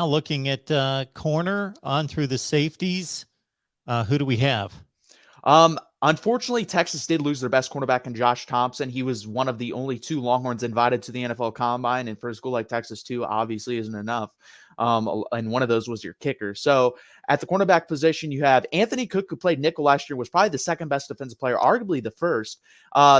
looking at corner on through the safeties. Who do we have? Unfortunately, Texas did lose their best cornerback in Josh Thompson. He was one of the only 2 Longhorns invited to the NFL Combine, and for a school like Texas, 2 obviously isn't enough. And one of those was your kicker. So at the cornerback position, you have Anthony Cook, who played nickel last year, was probably the second best defensive player, arguably the first.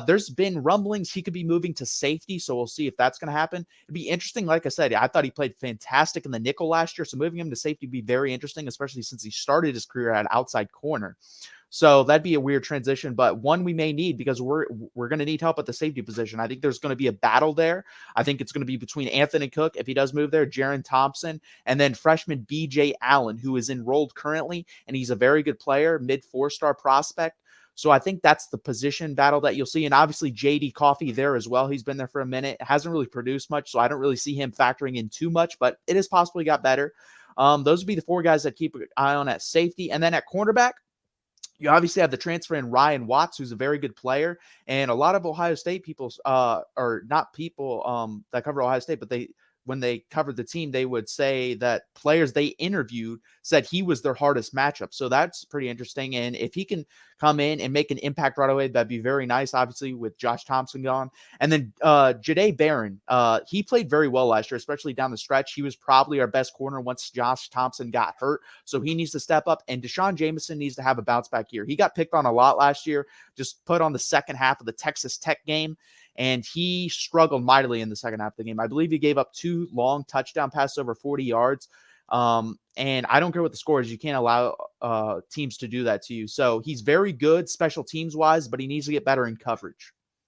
There's been rumblings he could be moving to safety, so we'll see if that's going to happen. It'd be interesting. Like I said, I thought he played fantastic in the nickel last year, so moving him to safety would be very interesting, especially since he started his career at outside corner. So that'd be a weird transition, but one we may need because we're going to need help at the safety position. I think there's going to be a battle there. I think it's going to be between Anthony Cook, if he does move there, Jaron Thompson, and then freshman BJ Allen, who is enrolled currently, and he's a very good player, mid 4-star prospect. So I think that's the position battle that you'll see. And obviously JD Coffey there as well. He's been there for a minute. Hasn't really produced much, so I don't really see him factoring in too much, but it is possible he got better. Those would be the 4 guys that keep an eye on at safety. And then at cornerback, you obviously have the transfer in Ryan Watts, who's a very good player. And a lot of Ohio State people, or not people that cover Ohio State, but when they covered the team, they would say that players they interviewed said he was their hardest matchup. So that's pretty interesting. And if he can come in and make an impact right away, that'd be very nice, obviously, with Josh Thompson gone. And then Jahdae Barron, he played very well last year, especially down the stretch. He was probably our best corner once Josh Thompson got hurt. So he needs to step up. And Deshaun Jameson needs to have a bounce back year. He got picked on a lot last year, just put on the second half of the Texas Tech game. And he struggled mightily in the second half of the game. I believe he gave up 2 long touchdown passes over 40 yards. And I don't care what the score is. You can't allow teams to do that to you. So he's very good special teams wise, but he needs to get better in coverage.